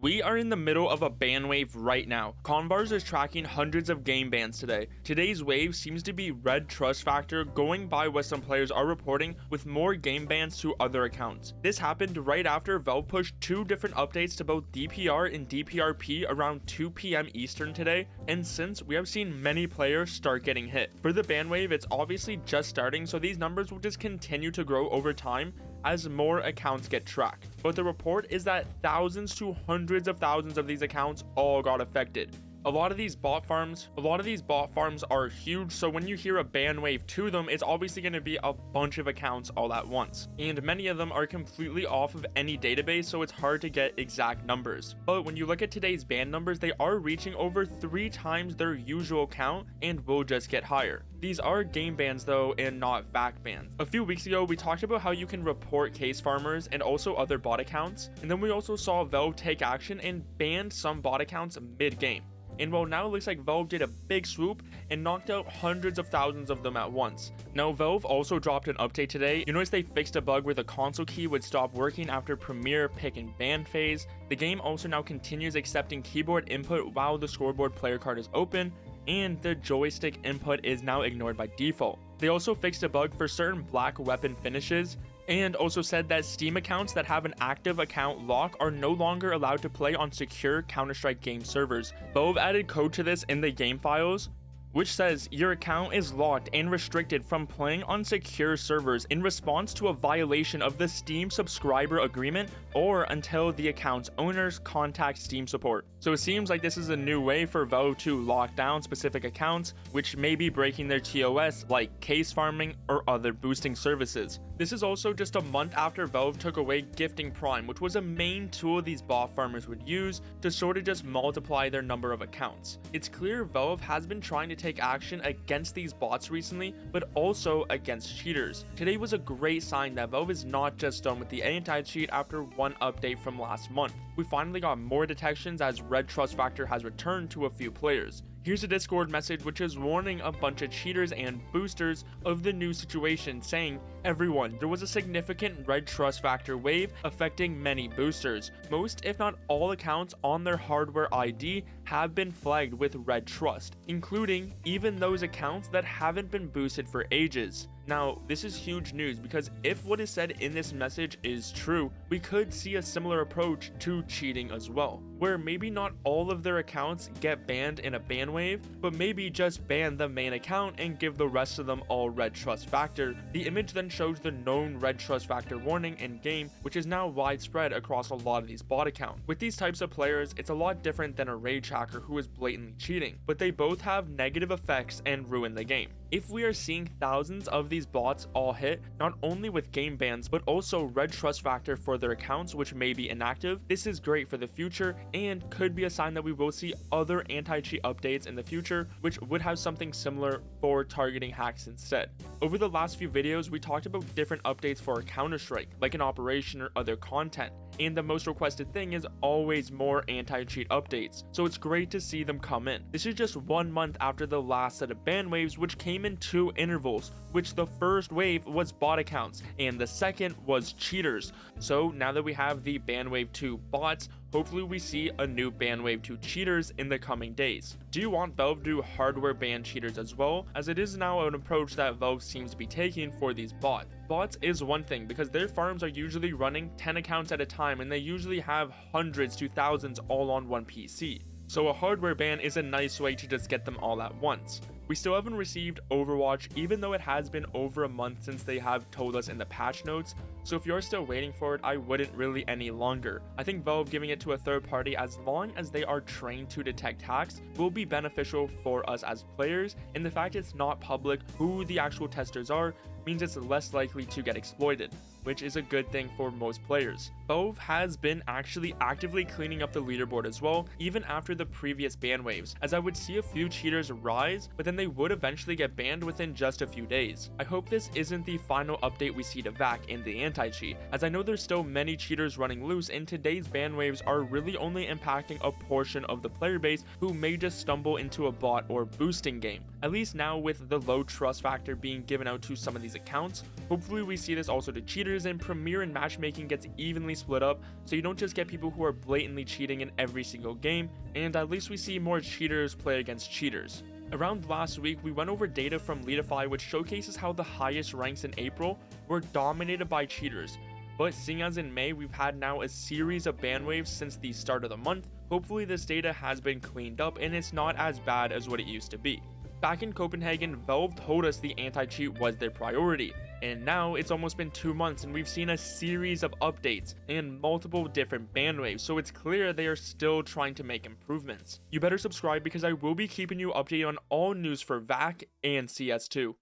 We are in the middle of a ban wave right now. Convars is tracking hundreds of game bans today. Today's wave seems to be red trust factor going by what some players are reporting, with more game bans to other accounts. This happened right after Valve pushed two different updates to both DPR and DPRP around 2 p.m. Eastern today, and since we have seen many players start getting hit. For the ban wave, it's obviously just starting, so these numbers will just continue to grow over time as more accounts get tracked. But the report is that thousands to hundreds of thousands of these accounts all got affected. A lot of these bot farms are huge, so when you hear a ban wave to them, it's obviously going to be a bunch of accounts all at once. And many of them are completely off of any database, so it's hard to get exact numbers. But when you look at today's ban numbers, they are reaching over 3 times their usual count and will just get higher. These are game bans though, and not fact bans. A few weeks ago, we talked about how you can report case farmers and also other bot accounts, and then we also saw Valve take action and banned some bot accounts mid-game. And well, now it looks like Valve did a big swoop and knocked out hundreds of thousands of them at once. Now, Valve also dropped an update today. You notice they fixed a bug where the console key would stop working after Premiere pick and ban phase. The game also now continues accepting keyboard input while the scoreboard player card is open, and the joystick input is now ignored by default. They also fixed a bug for certain black weapon finishes, and also said that Steam accounts that have an active account lock are no longer allowed to play on secure Counter-Strike game servers. Valve added code to this in the game files, which says your account is locked and restricted from playing on secure servers in response to a violation of the Steam subscriber agreement or until the account's owners contact Steam support. So it seems like this is a new way for Valve to lock down specific accounts which may be breaking their TOS, like case farming or other boosting services. This is also just a month after Valve took away Gifting Prime, which was a main tool these bot farmers would use to sort of just multiply their number of accounts. It's clear Valve has been trying to take action against these bots recently, but also against cheaters. Today was a great sign that Valve is not just done with the anti-cheat after one update from last month. We finally got more detections as red trust factor has returned to a few players. Here's a Discord message which is warning a bunch of cheaters and boosters of the new situation, saying, "Everyone, there was a significant red trust factor wave affecting many boosters. Most, if not all, accounts on their hardware ID have been flagged with red trust, including even those accounts that haven't been boosted for ages." Now, this is huge news because if what is said in this message is true, we could see a similar approach to cheating as well, where maybe not all of their accounts get banned in a ban wave, but maybe just ban the main account and give the rest of them all red trust factor. The image then shows the known red trust factor warning in game, which is now widespread across a lot of these bot accounts. With these types of players, it's a lot different than a rage hacker who is blatantly cheating, but they both have negative effects and ruin the game. If we are seeing thousands of these bots all hit, not only with game bans, but also red trust factor for their accounts which may be inactive, this is great for the future and could be a sign that we will see other anti-cheat updates in the future which would have something similar for targeting hacks instead. Over the last few videos, we talked about different updates for Counter-Strike, like an operation or other content, and the most requested thing is always more anti-cheat updates, so it's great to see them come in. This is just 1 month after the last set of ban waves, which came in 2 intervals, which the first wave was bot accounts and the second was cheaters. So now that we have the ban wave to bots, hopefully we see a new ban wave to cheaters in the coming days. Do you want Valve to do hardware ban cheaters as well, as it is now an approach that Valve seems to be taking for these bots? Bots is one thing because their farms are usually running 10 accounts at a time and they usually have hundreds to thousands all on one PC. So a hardware ban is a nice way to just get them all at once. We still haven't received Overwatch, even though it has been over a month since they have told us in the patch notes, so if you're still waiting for it, I wouldn't really any longer. I think Valve giving it to a third party, as long as they are trained to detect hacks, will be beneficial for us as players, and the fact it's not public who the actual testers are means it's less likely to get exploited, which is a good thing for most players. Valve has been actually actively cleaning up the leaderboard as well, even after the previous ban waves, as I would see a few cheaters rise, but then they would eventually get banned within just a few days. I hope this isn't the final update we see to VAC in the anti-cheat, as I know there's still many cheaters running loose and today's ban waves are really only impacting a portion of the player base who may just stumble into a bot or boosting game. At least now with the low trust factor being given out to some of these accounts. Hopefully we see this also to cheaters, and Premier and matchmaking gets evenly split up, so you don't just get people who are blatantly cheating in every single game, and at least we see more cheaters play against cheaters. Around last week, we went over data from Leadify which showcases how the highest ranks in April were dominated by cheaters. But seeing as in May we've had now a series of ban waves since the start of the month, hopefully this data has been cleaned up and it's not as bad as what it used to be. Back in Copenhagen, Valve told us the anti-cheat was their priority, and now it's almost been 2 months and we've seen a series of updates and multiple different ban waves, so it's clear they are still trying to make improvements. You better subscribe because I will be keeping you updated on all news for VAC and CS2.